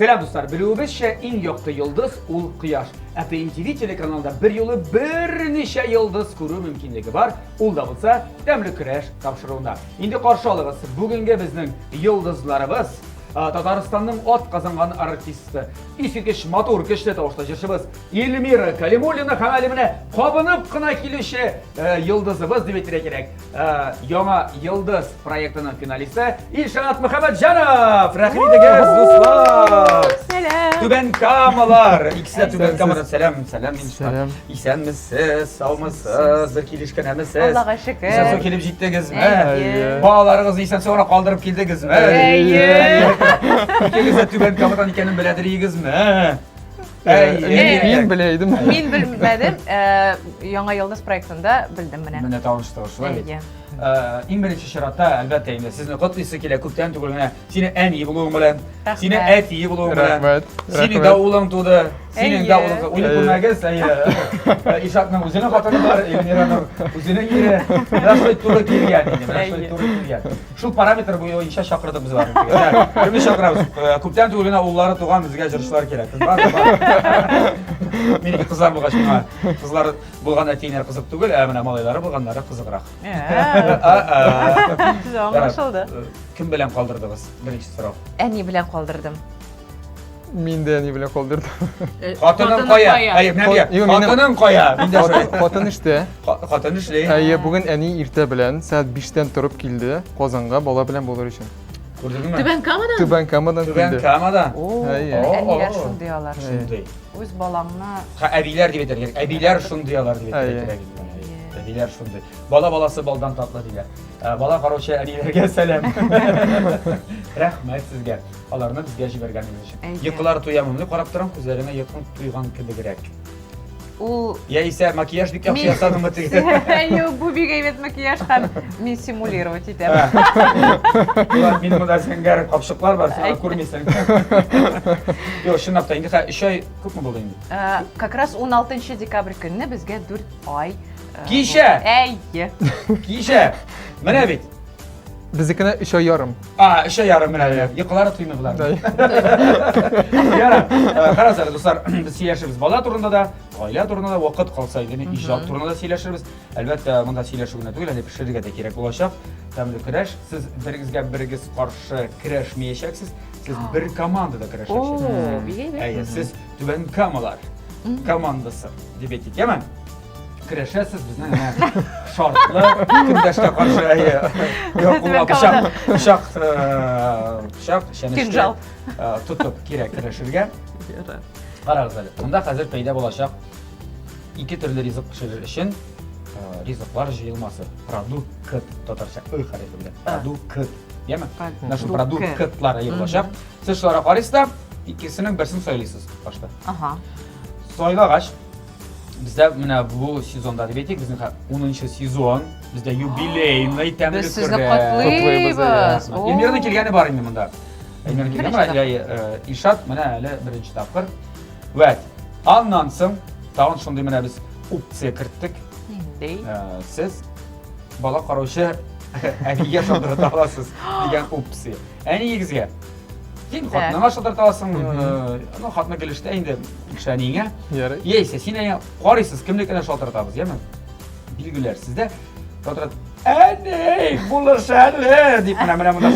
Selam dostlar, bilubizce en yokta yıldız ul Quyosh. APN telekanalida bir yolu bir necha yıldız ko'ruv mumkinligi bor. Ul da bo'lsa, damli kurash topshiruvida. Endi qarshi olamiz bugungi bizning yıldızlarimiz. Tataristonning ot qazangan artisti, iskish motor kishli tovushtajishimiz Elmira Kalimulina havalimini qobinib qina kelishi yıldızimiz deb aytira kerak. Yangi yıldız proyektining finalisti Ilshanat Muhammadjanov. Rahmat ederiz dostlar. Selam. Tuban kamalar. İkisi de tuban kamalar. Selam. Selam. İsenmisiz, sağmisiz, bir kelishganimisiz. Allohga shukr. İsen kelib jetdingizmi? Ayy. Balalaringizni isen sonra qoldirib keldingizmi? İkiniz de tuban kamadan ekanini biladirigizmi? Men bileydim. Men bilmadim. Yangi yıldız proyektinde bildim buni. Meni tanishtirishlar. Ayy. Eng birinchi sharoitda albatta endi sizni qutlisi kerak ko'pdan tug'ilgan. Seni en iyi bo'luving bilan, Rahmat. seni et iyi bo'luving bilan. Rahmat. Sening davuling to'di. Sening Ayy. davuling o'ylab ko'rmagiz. Ishotning o'zini xotini bor, Elmiraning o'zini eri. Rashoid to'g'ri kelgan endi. Rashoid to'g'ri kelgan. Shu parametr bo'yicha chaqirdik biz var. Kimni chaqiramiz? Ko'pdan tug'ilgan o'g'illari tug'an bizga ajrashlar kerak. Meniki qizlar bo'lgach, qizlar bo'lgan atinglar qiziq tugul, mana molalari bo'lganlari qiziqroq. Güzel anlaşıldı. Kim bilan qoldirdingiz? Birinchi so'rov. En iyi bilen kaldırdım. Men de ni bilan qoldirdim. Xotinim qo'ya. Hayır, nega? Xotinim qo'ya. Menda shu. Xotin ishda. Xotin ishli. Bugun ani erta bilan saat 5 dan turib keldi Qozonga bola bilan bo'lar uchun. Ko'rdingmi? Tüben kamadan. Tuban kamadan Tuban keldi. kamadan. Ayy. Eniler şunu diyorlar. Shunday. Öz balanla. Ha, abilar deb aytar kerak. Abilar shundaylar deb aytar kerak. Abilar shunday. Bola bolasi boldan tatlı deylar. Bola qarovchi abilarga salom. Rahmat sizga. Ularni bizga jiberganingiz uchun. Yiqillar to'yaman deb qarab turam, ko'zlaringga yaqin tuygan kibigrak. O Ya ise makiyaj bir yaxshi yasadimmi tega. Yok bu bir evet makiyaj hem men simulировать etем. Ular benim da sengar qopshiqlar bor, sen ko'rmaysan. Yo'q, shunaqta endi 3 oy ko'pmi bo'ldi endi? Как раз 16 dekabr günü bizga 4 ay. Kisha. Ey. Kisha. Mana bit. Biznikini 3 oy yarim. 3 oy yarim mana yiqilari tuyma bular. Yana qarasizlar do'stlar, biz siylashimiz bola turida da, oila turida da vaqt qolsa, ya'ni ijod turida siylashimiz. Albatta, bunda siylashuvga tugul, deb pishirga da kerak bo'lacaq. Tamli kurash, siz biringizga birigiz qarshi kurashmayashaksiz. Siz bir komandada kurashasiz. Ayy, siz tuban kamalar komandasi deb aytayman. Kurashasiz bizning shortli kundashga qarshi. Yo'q, pichoq Kinjal. tutib kerak kurashirga. Qarangizlar, bunda hozir paydo bo'lacaq ikki turli rizq pishirish uchun rizqlar yig'ilmasi. Produkt tatarcha harfi bilan. Produkt. Ya'ni mana shu produktlar yig'ilacaq. Siz shularga qaraysiz, ikkisining birisini soylaysiz boshqa. Aha. Soylag'ach bizda mana bu sezonda deb aytaylik, bizning 10-sezon, bizda yubileyni tamli Biz sizni qutlaymiz. Elmiradan kelgani bor endi bunda. Elmiradan kelgani Ilshot mana hali birinchi taqdir. Va ondan so'ng tag'in shunday mana biz opsiya kiritdik. Ney? Siz bola qarovchi aniga shodirta olasiz degan opsiya. Anigizga Sen xotini shodirta olasan, ana xotini kelishda endi ishoninga. Yeysa, sen qaraysiz kimligini shodirtamiz, ya'ni belgilar sizda shotirat Aney, bo'lishadi deb mana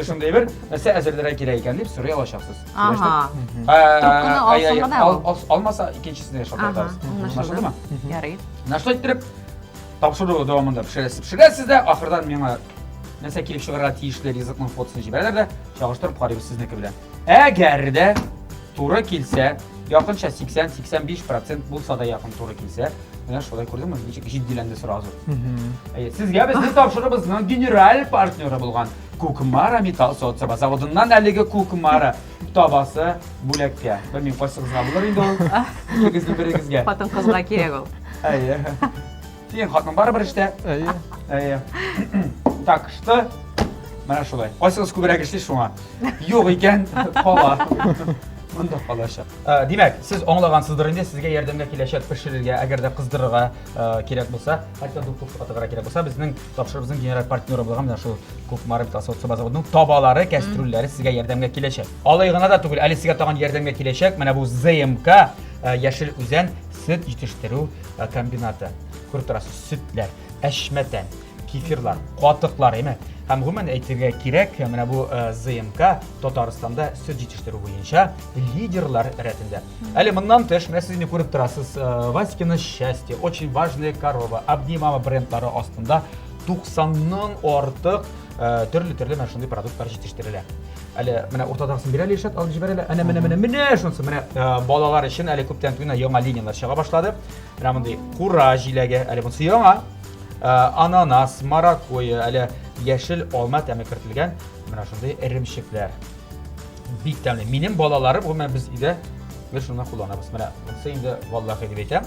shunday bir narsa azirlar kerak ekan deb so'ray olasiz. Aha. Olmasa ikkinchisini shotirtamiz. Anlaşıldımı? Yarayı. Nashto ettirib topshiruv davomida pishirasizda, oxirdan menga narsa kelib chiqarga tegishli rizqning fotosini jiberadi, chaqishtirib qaraymiz sizniki bilan. Agarda to'g'ri kelsa, yaqincha 80-85% bo'lsa da yaqin to'g'ri kelsa, mana shunday ko'rdingmi? Nechik jiddilandi sразу. Sizga bizni topshiribizning general partnyori bo'lgan Kukmara Metal Sotsaba zavodidan haligi Kukmara tobasi bo'lakka. Bilmay qo'ysangiz bo'lar endi u. Ikkingizni biringizga. Xotin qizga kerak u. Ayy. Sen xotin baribir ishda. Ayy. Tak что? Mana shunday. Qo'ysangiz ko'proq ishlaysiz shunga. Yo'q ekan, qola. Munda қалашaq. Демәк, сіз оңлағансыздыр инде, сезгә ярдәмгә киләчәк пешерергә, әгәр дә кыздырырга кирәк булса, хәтта дуктук атыгыра кирәк булса, безнең тапшырыбызның генераль партнеры булган менә шул Кукмары Тасоцоба заводының табалары, кәстрүлләре сезгә ярдәмгә киләчәк. Алай гына да түгел, әле сезгә тагын ярдәмгә киләчәк, менә бу ЗМК Яшел Үзән сөт җитештерү комбинаты. Күреп торасыз, сөтләр, әшмәтән, кефирлар, катыклар, әйме. Һәм гомумән әйтергә кирәк, менә бу ЗМК Татарстанда сөт җитештерү буенча лидерлар рәтендә. Әле моннан тыш, менә сез күреп торасыз, Васькино счастье, очень важная корова, Абни мама брендлары астында 90-нан артык төрле шундый продуктлар җитештерелә. Әле менә уртадагысын бирә Илшат, алып җибәрәләр. Менә шунысы, менә балалар өчен әле күптән түгел яңа линиялар чыга башлады. Менә мондый кура җиләге, әле монысы яңа. Ананас, маракуйя, әле яшел алма тәме кертелгән. Менә шундый эремчекләр. Бик тәмле. Минем балаларым, гомумән без өйдә шуны кулланабыз. Менә монысы инде валлаһи дип әйтәм.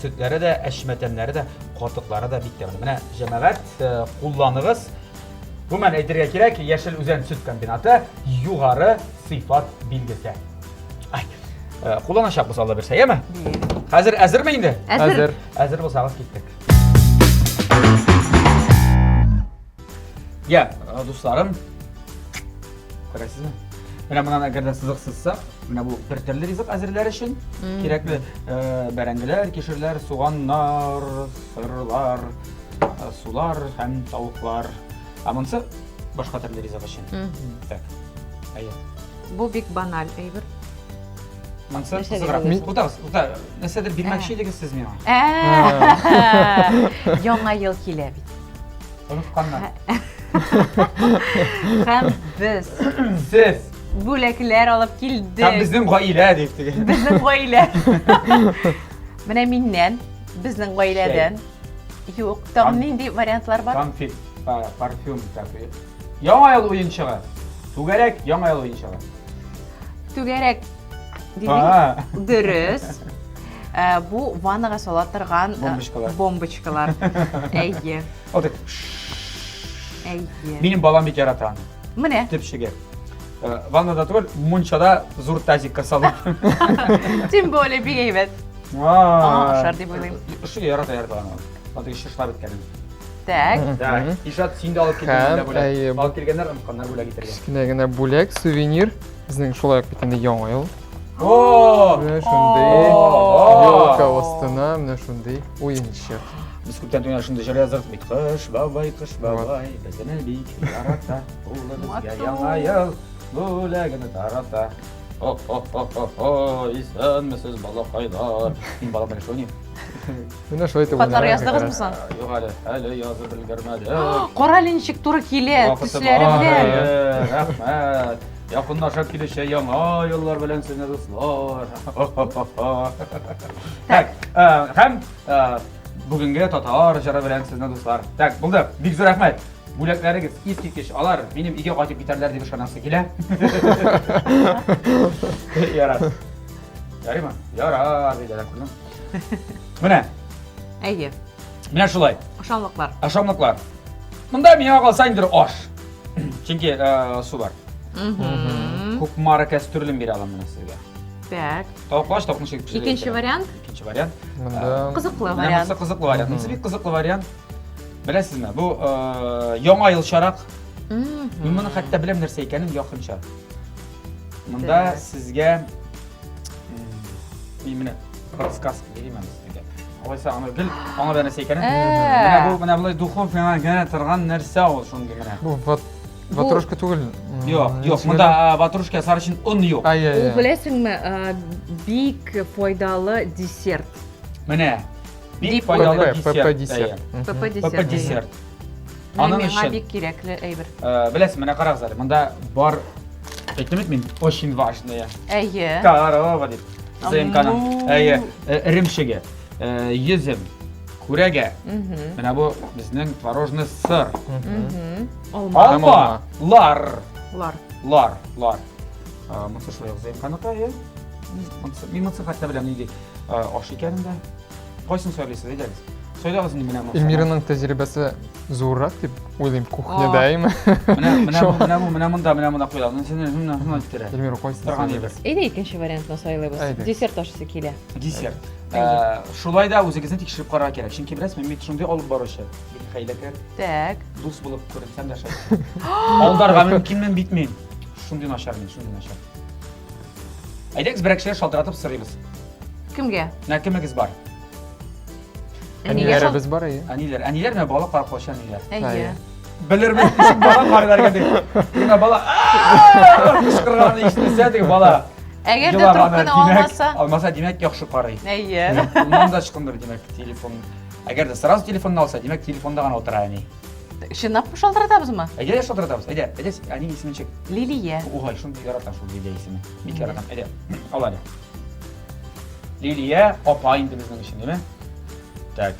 Сөтләре дә, әшмәтәннәре дә, катыклары да бик тәмле. Менә җәмәгать кулланыгыз. Гомумән әйтергә кирәк, Яшел Үзән сөт комбинаты югары сыйфат билгесе. Кулланачакбыз Алла берсә, яме? Хәзер әзерме инде? Әзер. Әзер булсагыз киттек. Я, дусларым, күрәсезме? Менә моннан әгәр дә сызыксызса, менә бу бер төрле ризык әзерләр өчен кирәкле бәрәңгеләр, кишерләр, суганнар, сырлар, сулар һәм тавыклар. Монысы башка төрле ризык өчен. Так. Әйе. Бу бик баналь әйбер. Монысы кызыграк. Утагыз, нәрсәдер бирмәкче идегез сез миңа. Яңа ел килә бит. Онытқаннан. Һәм без Сез бүләкләр алып килдек. һәм безнең гаилә дип теге. Безнең гаилә. Менә миннән, безнең гаиләдән. Юк, там нинди вариантлар бар? Конфет, парфюм такой. Яңа ел уенчыгы. Түгәрәк яңа ел уенчыгы. Түгәрәк дидек. Дөрес. Бу ваннага сала торган бомбочкалар. Әйе. Отыр. Әйе. Минем балам бик ярата аны. Менә. Төпшегә. Ваннада түгел, мунчада зур тазикка салып. Тем более бик әйбәт. Шар дип уйлыйм. Шуга ярата аны. Аты шышлап беткән. Так. Ишат син дә алып килгәндә бүләк. Алып килгәннәр ымканнар бүләк итәргә. Кичкенә генә бүләк, сувенир. Безнең шулай ук бит инде яңа ел. Менә шундый. Елка астына менә шундый уенчык. Biz күптән түгел шунда җыр яздык бит. Кыш бабай, безне бик ярата. Улы безгә яңа ел бүләгене тарата. Исәнмесез балакайлар. Мин балам белән шуни. Менә шулай итеп. Хатлар яздыгызмы соң? Юк әле язып өлгермәдем. Кара ничек туры килә, төсләре белән. Рәхмәт. Якынлашып килүче яңа еллар белән сезне дуслар. Так, һәм бүгенге татар җыры белән сезне дуслар. Так, булды. Бик зур рәхмәт. Бүләкләрегез искиткеч. Алар минем өйгә кайтып китәрләр дип ышанасы килә. Ярар. Ярыймы? Ярар, диде күрдем. Менә. Әйе. Менә шулай. Ашамлыклар. Ашамлыклар. Монда миңа калса инде аш. Чөнки су бар. Кукмары кәстрүлен бирә алам менә сезгә. Так. Тавыклаш, тавыкны шик пешерә. Икенче вариант. Икенче вариант. Монда Кызыклы Монысы вариант. кызыклы вариант. Монысы бик кызыклы вариант. Беләсезме, бу яңа ел чарак. Мин моны хәтта беләм нәрсә икәнен якынча. Монда сезгә мин менә подсказка бирәм сезгә. Алайса аны бил, аны белән нәрсә икәнен. Менә булай духовкага генә торган нәрсә ул шундый менә. бу ватрушка түгел. Юк, монда ватрушка сарычын он юк. Ул беләсеңме, бик файдалы десерт. Менә бик Дип файдалы ПП десерт. ПП десерт. десерт. Аның Аның өчен бик кирәкле әйбер. беләсез, менә карагыз әле. Монда бар әйтәм мин очень важное. Әйе. Корова дип. ЗМКның әйе, эремчеге, йөзем, күрәгә. Менә бу безнең творожный сыр. Алма. Лар. Лар. Монысы шулай ЗМКныкы, әйе. Мин монысы хәтта беләм нинди аш икәнен дә. Кайсын сөйлисез, әйдәгез. Söyləyəsən mənə. Elmira'nın tecrübesi zorrak deyip oylayım kuhyadayım. Mənə bunda qoyalım. Sən bitirə. Elmira koysun. Тұрған ебіз. Eydi ikinci variantına sayılıyız. Eydi. Desert aşısı келе. Десерт. Шулай да өзіңіздің текшіріп қарау керек. Чөнки білесіз, мен шундай алып барушы. Хәйләкәр. Так. Дус булып күренсәм дә шат. Алдарға мөмкин мен битмәйм. Шундый начар мен, шундый начар. Әйдәгез берәр кешеләр шалтыратып сорыйбыз. Кемгә? Кемегез бар? Әниләре biz бар ия. Әниләр мә бала карап калчан әниләр. Әйе. Белермен, бала карыйлар гәдә. Менә бала кычкырганы ишетсә теге бала. Әгәр дә трубканы алмаса, Алмаса димәк яхшы карый. әйе. Моннан да чыккандыр димәк телефон. Әгәр дә сразу телефонны алса, димәк телефонда гына утыра әни. Шынап шалтыратабызмы? Әйдә шалтыратабыз. Әйдә, әни исемен чек. Лилия. Ой, шундый яратам шул Лилия исеме. Бик яратам. Әйдә. Ал әле. Лилия апа инде безнең өчен, диме? Так.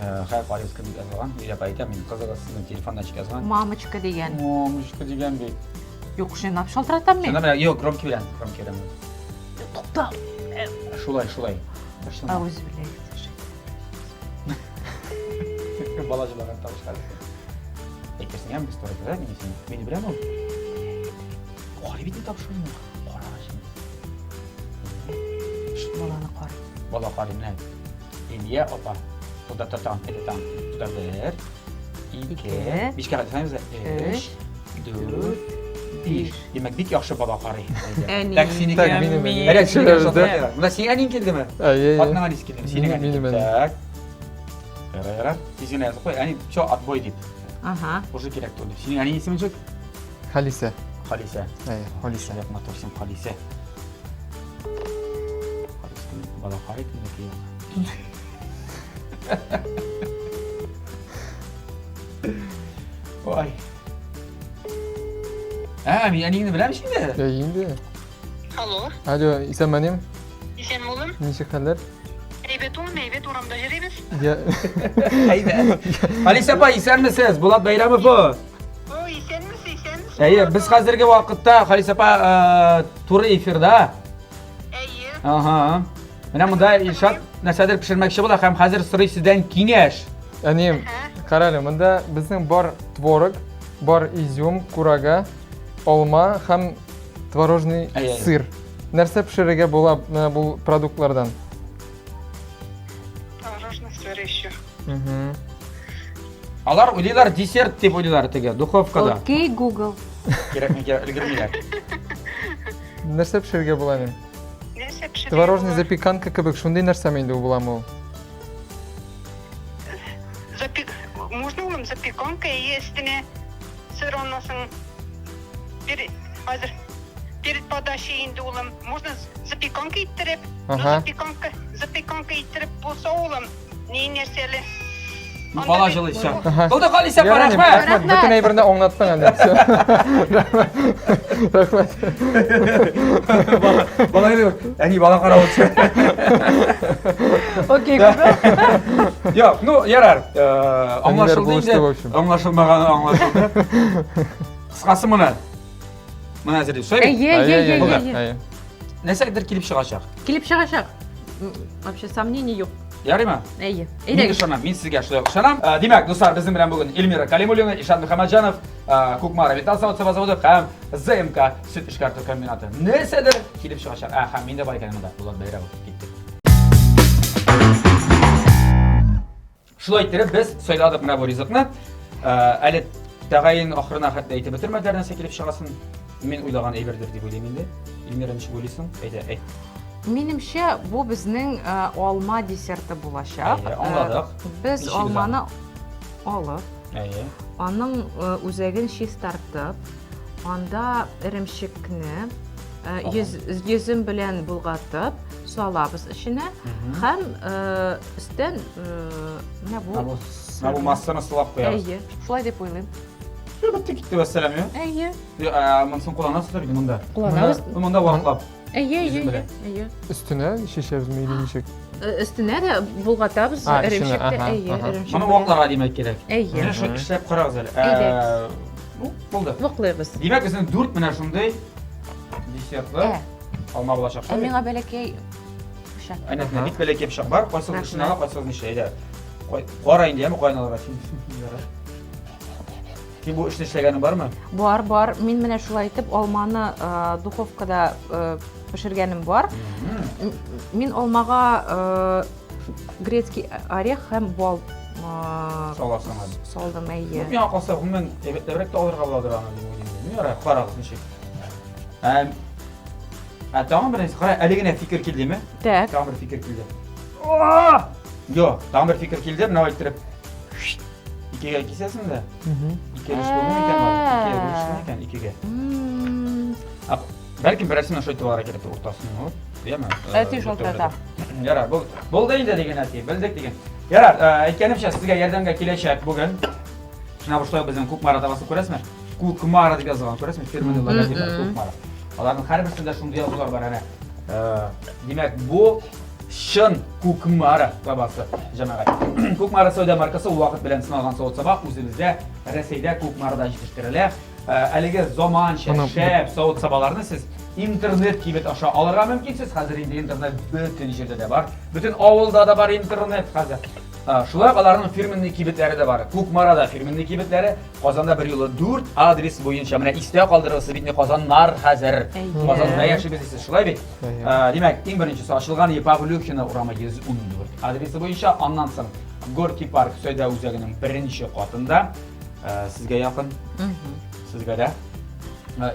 Хәй парыз кем язган? Лилия апа әйтә, мин кызыгыз сезнең телефондан чик язган. Мамочка дигән. Мамочка дигән бит. Юк, шынап шалтыратам Шунда мин. менә, юк, громки белән, громки белән. Тукта. Шулай. Ауыз биләй. Балачыларга табышкар. Әйтерсең, ям без туры да, мин беләм ул. Кары бит тапшырмый. Кара шин. Баланы кар. Бала кары менә. Лилия апа. Туда татам, там. Туда бер. 2. Бишкә хәтсәмез. 3. 4. 5. Демәк бик яхшы бала карый. Әни. Так синеке. Так, минем. Әйдә, синеке. Монда синең әнин килдеме? Әйе. Атның әнис килдеме? Синең Минем әнин. әним. Так. Ярар. Синең әнис кой, әни чо отбой дип. Ага. Уже кирәк түгел. Синең әнин исеме чек? Халисе. Халисә. Әйе, Халисе. Шәп матур син Халисә. Халисә бала карый кимдә Ой. Мин әнинне беләм инде. Ya indi. Алло, Alo, İsem benim. исән улым. Ничек хәлләр? Әйбәт урамда йөрибез. Ya Әйдә. Халисә апа, исәнмесез? Булат Бәйрәмов бу. О, исәнмесез? Әйе, без хәзерге вакытта Халисә апа туры эфирда. Әйе. Ага. Менә монда Илшат нәрсәдер пешермәкче була һәм хәзер сорый сездән киңәш. әнем, карале, монда безнең бар творог, бар изюм, курага, алма һәм творожный Әйе. сыр. Нәрсә пешерергә була менә бу продуктлардан? Творожный сыр еще. Алар уйлыйлар десерт дип уйлыйлар теге духовкада. Окей, Google. Кирәкме өлгермиләр. Нәрсә пешерергә була әнем? Нәрсә пешерә? Творожный запеканка кебек шундый нәрсәме инде ул буламы ул? Можно улым запеканка естене сыр оннан перед подачей инде улым. Можно запеканка иттереп. Ага. Запеканка иттереп булса улым. Не нәрсәле? Бала җылыйса. Ага. Булды Халисә апа, Ярый, рәхмәт. Бөтен әйберне аңлаттың әле. Рәхмәт. Бала әни бала карап утыр. Окей, Google. Yok, ну ярар. Аңлашылды булышты, инде. в общем. Аңлашылмаганы аңлашылды. Кыскасы моны. Моны әзерләп сөйләйм. Әйе. Нәрсәдер килеп чыгачак. Килеп чыгачак. Вообще сомнений юк. Ярыймы? Әйе. Мин ышанам, мин сезгә шулай ук ышанам. Димәк, дуслар, безнең белән бүген Эльмира Калимуллина, Ишан Мөхәммәтҗанов, Кукмара Металл заводы һәм ЗМК сөт эшкәртү комбинаты. Нәрсәдер килеп чыгачак. Һәм миндә бар икән монда. Булат Бәйрәмов китте. Шулай итеп без сайладык менә бу ризыкны. Әле тәгаен ахырына хәтта әйтеп бетермәделәр нәрсә килеп чыгасын. Мин уйлаган әйбердер дип уйлыйм инде. Эльмира ничек уйлыйсың? Әйт. Минемчә, бу безнең алма десерты булачак. Әйе, аңладык. Без Ничек алманы алып, Әйе. аның үзәген чистартып, анда иремчекне йөзем белән булгатып салабыз эченә һәм өстән менә бу Бу массаны сылап куябыз. әйе, шулай дип уйлыйм. Битте китте вәссәлам я. Әйе. Монысын кулланасыздар инде монда. Кулланабыз. Монда ваклап. Әйе. Өстенә шешәбезме или ничек? Өстенә дә булгатабыз Ишене, иремчекте, ага, әйе, ага. иремчек. Моны вакларга димәк кирәк. Әйе. Менә шу эшләп карагыз әле. Әйдә. Булды. Ваклыйбыз. Димәк, безнең 4 менә шундый десертлы алма булачак. Миңа бәләкәй пышак. Әнә бик бәләкәй пышак бар. Кайсы эшенә ала, кайсы нишә әйдә. Qarayın diye mi qaynalara şimdi? Ki bu işte işlegenin var mı? Бар. Мен менә шулай итеп алманы духовкада пешергәнем бар. Мин алмага грецкий орех һәм бал Salasın hadi. салдым, әйе. Bir kalsa ben evet devrek de alır kabladır ana diye. Ne ara qarağız nişik. Tamam ben neyse. Eligine fikir kildi mi? Так. Tamam bir fikir kildi. Yok, tamam bir fikir kildi. Ne ayıttırıp ikiye iki sesin de. İkiye üç bulun iken var. İkiye bölüştün iken ikiye. Belki bir resimden şöyle tuvarak edip ortasını olur. Değil mi? Evet, şol tarafta. Yarar. Bol değil de degen ati. Bildik degen. Yarar. Ekkenimşe sizge yardımga kileşek bugün. Şuna başlıyor bizim Kukmara davası ko'rasizmi? Kukmara deb yozilgan ko'rasizmi? Firmada logotip Kukmara. Ularning har birisida shunday yozuvlar bor ana. Demak, bu Shin Kukmara davasi jamoat. Kukmara savdo markasi u vaqt bilan sinalgan soat sabah o'zimizda Rossiyada Kukmarada yetishtiriladi. Haligi zamoncha shab soat sabahlarni siz internet kibet aşağı alırga mümkünsiz. Hazır indi internet bütün yerde de var. Bütün avulda da var internet hazır. Şulay qalarının firmanın kibetleri de var. Kukmarada firmanın kibetleri Qozonda bir yo'li 4 adres bo'yicha mana iste'yo qoldirasiz bitni Qozonlar hazır. Qozonda yaxshi bilasiz shulay bit. Demak, eng birinchisi ochilgan Pavlyukhina urama 114 adresi bo'yicha ondan so'ng Gorki Park Soyda o'zagining birinchi qatında sizga yaqin. Sizga da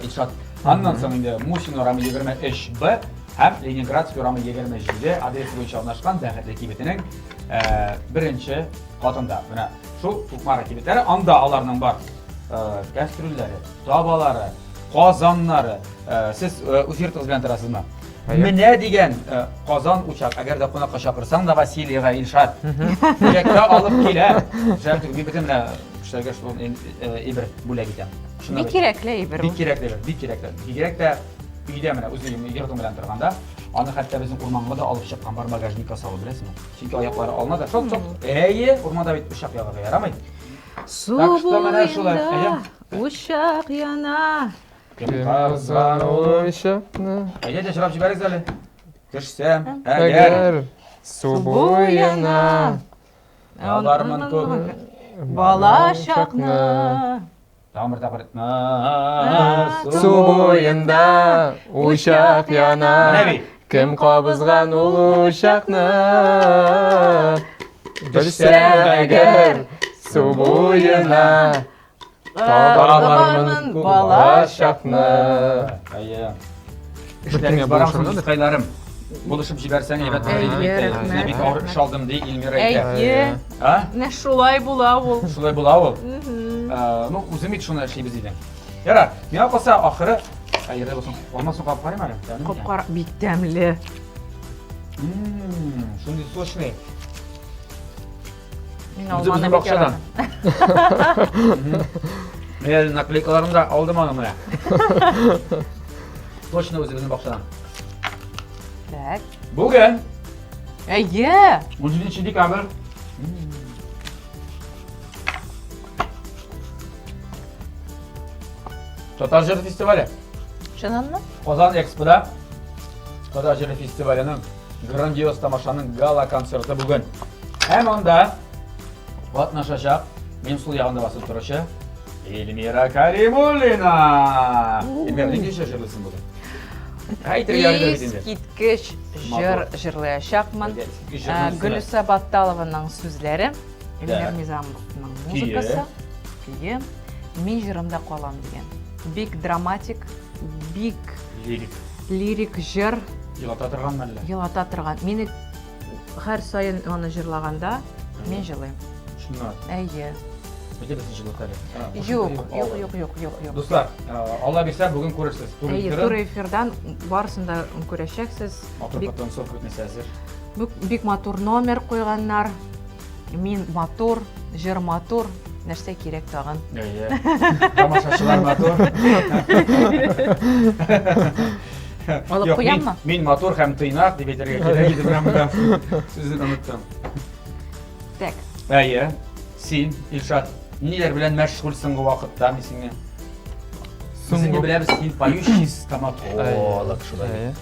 inshot. Ondan so'ng endi Mushin urama 23B hem Leningrad urama 27 adresi bo'yicha o'rnashgan Daxatli kibetining birinchi qatında. Mana shu Kukmara kibetlari anda alarning bor. Kastrulları, tabaları, qozonlari. Siz o'zirtingiz bilan turasizmi? Mina degan qozon uçak agarda qo'noqqa chaqirsang da Vasilieva Ilshad direktda olib kelar. O'sha bitim bilan ishlarga shu ibr bo'lak ekan. Bir kerakli ibr. Bir kerakda uyda mana o'zim yig'dim bilan turganda, ani hatto bizim o'rmonga da olib chiqqan bir bagajnikka solib bilasizmi? Chunki oyoqlari olmadi. Çok o'rmonda bit ushaq yog'iga yaramaydi. Su bo'yinda ushaq yana. Qazg'an o'shaqni Ayda chirab jibaringiz hali. Kirsam, agar suv bo'yina Yollarımın ko'p. Bola shaqni. Ta'mirda qiritma. suv bo'yinda o'shaq yana Nabi. kim qobizg'an o'shaqni bilsa agar suv bo'yina Tobarman bola shaqni Ayya. İşleriniz baramsınız kaylarım. Buluşup jibersen evet rahmat. bir doğru iş aldım diye İlmira aytdi. Әйе. Ha? Ne şulay buла ул. Şulay bo'la ol. Ну, o'zim hech shuni ishlaymiz deydi. Yarar. Meni qolsa oxiri qayerda bo'lsin? Olmasin qolib qarayman. Qopqara bik dämli. Shunday sochli. Men Bizim olmani boqshadan. Men nakleykalarımı da aldım ana mana. Sochli o'zimizning boqshadan. Tak. Bugün Әйе. 13 dekabr Total Jiri festivali. Шынынмы? Qozon Expo'da Total Jiri festivalining grandiyoz tomoshaning gala konserti bugün. Hem onda qatnashacak men sul yağında basıp turuşu Elmira Karimulina. Elmira ne şaşırırsın bugün? Haydi yarıda bitindi. Искиткеч жырлаячакмын. Гүлүса Батталованың сүзләре, Эльмир Мизамовның музыкасы, күйі. Мен жырымда қалам деген. Бик драматик, бик лирик жыр. Yılata тұрған мәлі. Елата тұрған. Мені һәр сайын оны жырлаганда мен жылайым. Şunlar. Әйе. Öyle misin jılata? Yok. Dostlar, Allah bilse bugün görürsünüz. Әйе, тур эфирдан барысында күрәчәксез. Матур соп көтмесе әзір. Бик матур номер қойғаннар. Мин матур, жыр матур. Нәрсә кирәк тагын? Тамашашылар матур. Алып қояммы? Мин матур һәм тыйнак дип әйтергә кирәк иде менә монда. Сүзен оныттым. Так. Әйе, син Илшат, ниләр белән мәшгульсың бу вакытта мин сиңа? Син беләбез, син поющий стоматолог шулай.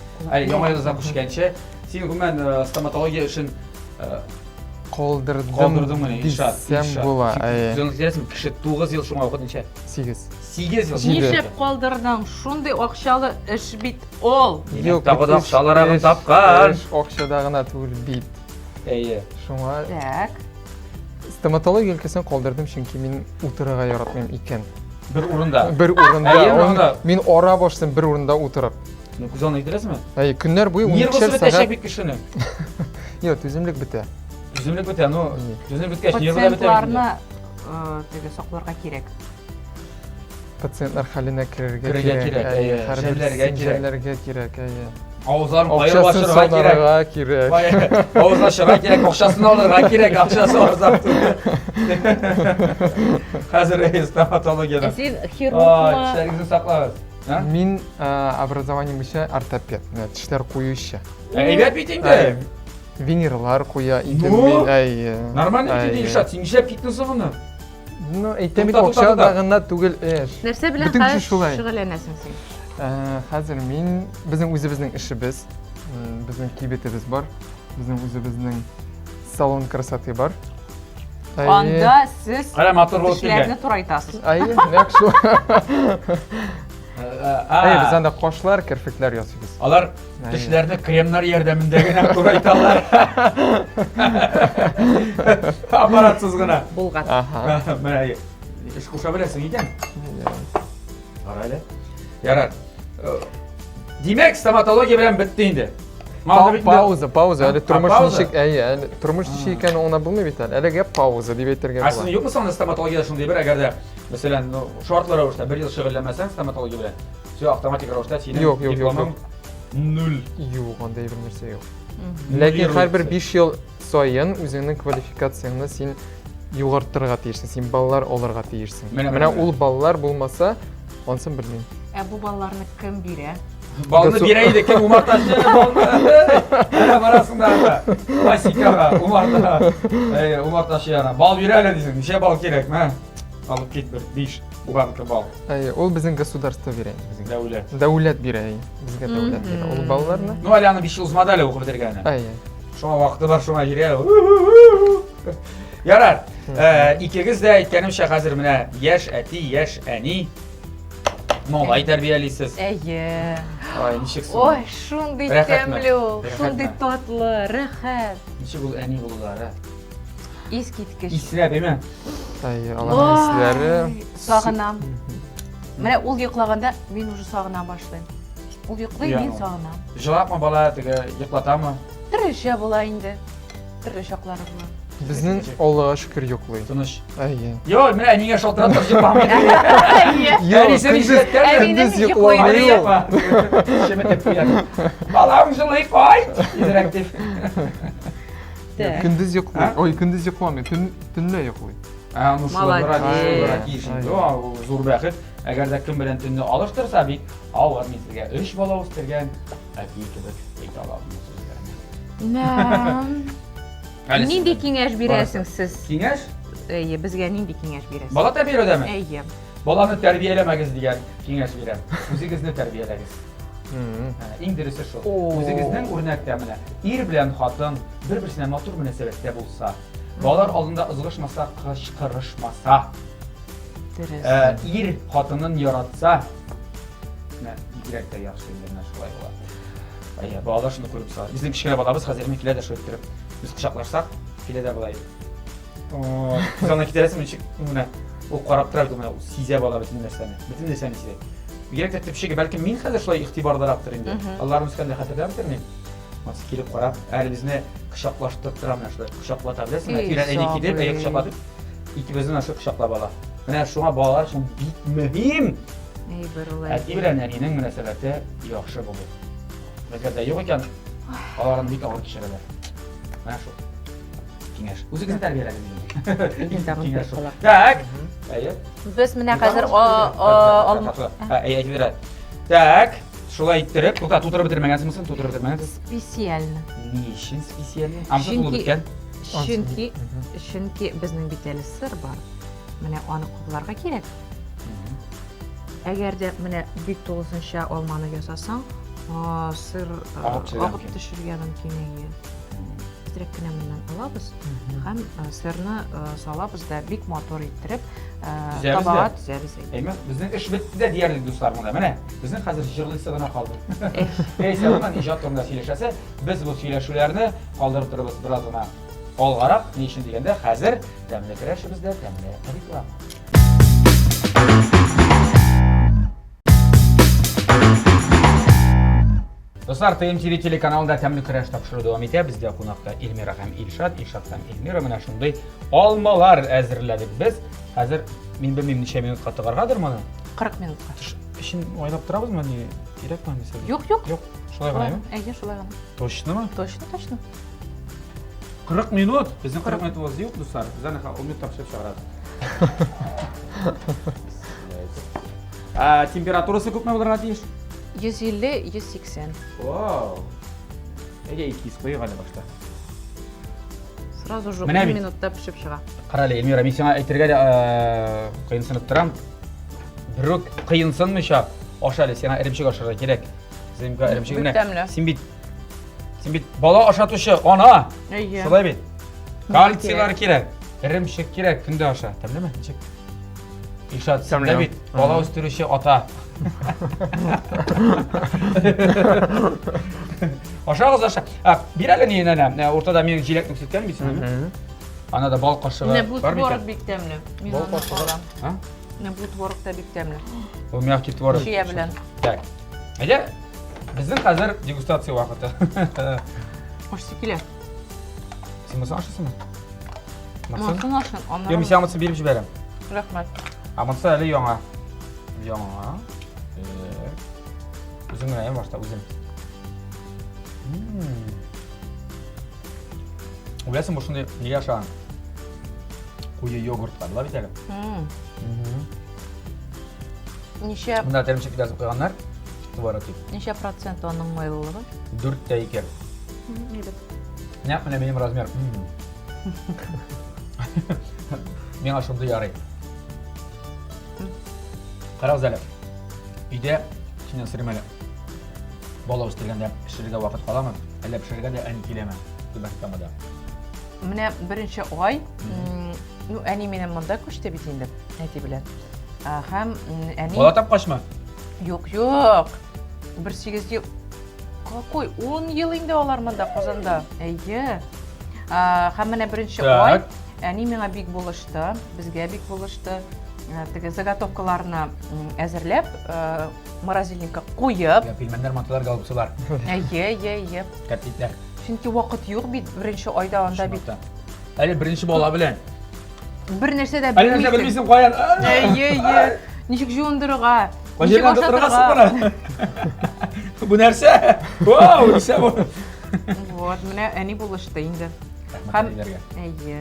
Яңа елда күчкәнче, син гомән стоматология өчен Kaldırdım mı? İnşaat. Desem bola. Güzelliklersin kişi 9 yıl şuna okudun şey. 8. 8 yıl. Жиде. Нишеп калдырдың? Шундай акчалы эш бит ол. Yok, Табыда bitiş, akşalarını iş, tapkan. iş, Okşadağına tugul bit. İyi. Şuna Так. stomatologiya өлкәсен калдырдым, чөнки мин утырырга яратмыйм икән. Bir urunda. Бер урында, Әйе, он- анда. мин ара баштым бер урында утырып. Güzel gidersin mi? Көннәр буе Нервысы 12 бітешек сәгать. бит кішінің. Yok, түземлек бетә. Жүзімлік біте, ну, İyi. жүзімлік біткеш, нервыда біте. Пациентларны теге сакларга кирәк. Пациентлар хәленә керергә Керергә кирәк. кирәк, әйе, әйе, һәрбер жәлләргә кирәк. синҗәлләргә кирәк, әйе. Ağızlarını bayır Акчасын başırға керек. санарга кирәк. Ağızdan şıra керек, ақшасын алырға керек, ақшасы арзап тұр. Қазір стоматологиядан. Син Ай, хирургма тişlerinizi сақлаңыз. Мин образованием буенча ортопед, тешләр куючы. Әйбәт битейін де. Винерлар куя икән Ну, мин, әйе. Нормально Әйе. битейін шат, сен işe фитнесі бұны. Ну, әйтәм бит Туктат, туктат, акчадагына түгел эш. нәрсә белән Бөтен кеше шулай. шөгыльләнәсең син? Хәзер мин безнең үзебезнең эшебез, безнең кибетебез бар, безнең үзебезнең салон красоты бар. Анда сез Hala motor болып эшләрне келген. турайтасыз. Әйе, нәкъ шул. Әйе, без Aa, анда кашлар, керфекләр ясыйбыз. Алар Әйе. тişlerini kremler yardımında gene kuraytalar. Aparatsız gına. Булган. Аха. Менә iş kuşa bilesin икән. Арайлы. Ярар. Димәк, стоматология белән бетте инде. Пауза, әле тормыш пауза? ничек, әйе, әле тормыш ничек икәнен аңлап булмый бит әле. Әлегә пауза дип әйтергә Aslında була. yok mu sana stomatologiya şunday bir agar da mesela şartlar olursa bir yıl şөгыльләмәсәң стоматология белән. Все автоматик рәвештә синең Yok, yok, yok, дипломың yok. 0. Юк, андай бер нәрсә юк. Нуль Ләкин ерлек һәрбер сен. 5 ел саен үзеңнең квалификацияңны син югартырга тиешсең, син балалар алырга тиешсең. Менә, Менә менә. ул балалар булмаса, ансын белмим. Бу балаларны кем бирә? Balını Gaso- bireydi kim umartaşı balını. Ana arasında da. Klasika umarta. Umartaşı yana. Bal biri öyle diyorsun. Bir şey bal gerek mi? Alıp git bir diş. Umarta bal. Әйе, ул безнең государство бирә безгә. Devlet. Дәүләт бирә, безгә дәүләт бирә. Ул балаларны. Ну hala yani bir şey uzmadı hala okul bitirgeni. Әйе. Şuna vakti var şuna giriyor. Yarar. İkiniz de aytganimcha hazır mine yaş eti, yaş eni. Molay terbiyelisiz. Әйе. Ay nişiksin. Ой, шундый Рәхәтме? тәмле, Рәхәтме? шундый татлы, рәхәт. Nişik ol eni bulurlar ha. Искиткеч. İsine değil mi? Әйе, аларның исләре. Ой, сагынам. Менә ул йоклаганда мин уже сагына башлыйм. Ул йоклый, Yani мин o. сагынам. Жылапма бала теге йоклата мı? Төрлечә була инде. Төрле чаклары була. Безнең Аллага шөкер юклый. Тыныш. Әйе. Yo mine niye şaltıra taşı yapamıyor. Әйе. Yani sen işletken de. Әминем Gündüz йоклый. йоклый. Hadi yapma. Şemet yapıyor. Balam жылый koy. İnteraktif. Так. Көндез юклый. Ha? Ой, көндез юкламый, төнлә юклый. Ну şulara Молодец. şulara kiyişin. Yo zor bəxit. Əgər də kim bilən tünni alışdırsa bik, avar misliga 3 bola o'stirgan, әти kibir ita alamız Нәм. Нинди киңәш бирәсең сез? Киңәш? Әйе, безгә нинди киңәш бирәсең? Bala tərbiyələmə. Әйе. Balаны tərbiyələməgiz digən kиңәш bирəm. Үзегезне tərbiyələgiz. Мм. Иң дөресе шул. Oo. Үзегезнең үрнәктәменә ир белән хатын бер-берсенә матур мөнәсәбәттә булса, балалар алдында ызгышмаса, кычкырышмаса, Дөрес. ир хатынын яратса, бигрәк тә яхшы инде шулай була. Әйе, балалар шуны күреп сар. Безнең кичкенә балабыз хәзер микилә дә шулай торып, без кочаклашсак, киләдә булай. Biz ona gidersin için buna o karab tarafı buna size bala bütün derslerini, bütün derslerini size. Bir gerek de bir şey ki belki min kadar şöyle ihtibarlar yaptırınca. Allah'ım sen de hatırlar mısın? Nasıl kilip karab, elimizne kışaklaştırtıram ya şöyle kışaklatabilirsin. Filan en iki deyip kışaklatıp ikimizin aşağı kışakla bala. Yani şuna bağlar için mühim. Ey бер Әти белән әнинең мөнәсәбәте яхшы булыр. Мәгәр дә юк икән, аларны бик авыр кичерәләр. Менә шул. Киңәш. Үзегезне тәрбияләгез. Ин тагын бер кала. Так. Әйе. Без менә хәзер әйтеп бирә. Так. Шулай иттереп, тутырып бетермәгәнсеңме? Тутырып бетермәгәнсез. специально. Ни өчен специаль? Амса булып Чөнки- беткән. Чөнки безнең бит әле сыр бар. Менә аны купларга кирәк. Әгәр дә менә бик тулысынча алманы ясасаң, сыр Агып төшергән агып мөмкин. төшергә мөмкин. тезрәк кенә моннан алабыз һәм сырны салабыз да бик матур иттереп Тезәбез табаға дә. тезәбез. Әйме, безнең эш бетте дә диярлек дуслар монда. Менә, безнең хәзер җырлыйсы гына калды. Әйсә, моннан иҗат турында сөйләшәсе, без бу сөйләшүләрне калдырып торабыз бераз гына алгарак. Ни өчен дигәндә, хәзер тәмле керәшебездә тәмле реклама. Dostlar, TMTV телеканалында тәмле көрәш тапшыру дәвам итә. Бездә кунакта Илмира һәм Илшат, Илшат һәм Илмира менә шундый алмалар әзерләдек без. Хәзер мин белмим ничә минутка тыгаргадыр моны. 40 минутка. Өчен ойлап торабызмы, ни кирәкме мисал? Юк. Юк, шулай гынамы? Әйе, шулай гына. Точнымы? Точно. 40 минут. Безнең 40 минутыбыз юк, дуслар. Без аны 10 минут тапшырып чыгарабыз. Температурасы күпме булырга тиеш? 150-180. Вау. Әйе, 200 куйга әле башта. Сразу же 10 Менә бит. минутта пешеп чыга. Карале, Эльмира, мин сиңа әйтергә дә кыйынсынып торам. Бирүк кыйынсынмыйча аша әле, сиңа эремчек ашарга кирәк. Сезгә эремчек Бик менә. тәмле. Син бит бала ашатучы ана. Әйе. Шулай бит. Кальцийлар кирәк. Эремчек кирәк, көндә аша. Тәмлеме? Ничек? Илшат, син дә бит бала үстерүче ата. Аша. Бир әле ни әнә, уртада мен җиләкне күрсәткән бит сиңа. Ана да бал кашыгы Не бу бар творог микән? бик тәмле. Мин Бал аны кашыгы. алам. Ha? Не бу творог та бик тәмле. Bu мягкий творог. Шия белән. Так. Әйдә, безнең хәзер дегустация вакыты. Ашсы килә. Син моны ашасыңмы? Монысын ашын. Yo, мин сиңа биреп җибәрәм. Рәхмәт. Монысы әле яңа. Үзең генә башта үзем. Уйласың бу шундый нигә ашаган? Куе йогурт бар, ла бит әле. Ничә Монда тәмчек язып куйганнар. Творог тип. процент аның майлылыгы? 4:2. Нәкъ менә минем размер. Миңа шундый ярый. Карагыз әле. Өйдә синең сырым әле. Бала үстергәндә пешерергә вакыт каламы? Әллә пешерергә дә әни киләме? Түбән камада. Менә беренче ай, әни минем монда күчте бит инде, әти белән. Һәм әни Бала тапкачмы? Юк. 18 ел. Какой 10 ел инде алар монда Казанда. Әйе. Һәм менә беренче ай әни миңа бик булышты, безгә бик булышты. Теге заготовкаларны әзерләп, морозильникка куеп. Я пилмәннәр маталар галыпсылар. Әйе. Кәтлитләр. Чөнки вакыт юк бит, беренче айда анда бит. Әле беренче бала белән. Бер нәрсә дә Әле нәрсә белмисең каян? Әйе. Ничек җуындырырга? Ничек Каян торыргасың ашатырга? буны? Бу нәрсә? Вау, нәрсә бу? Вот, менә әни булышты инде. Һәм Әйе.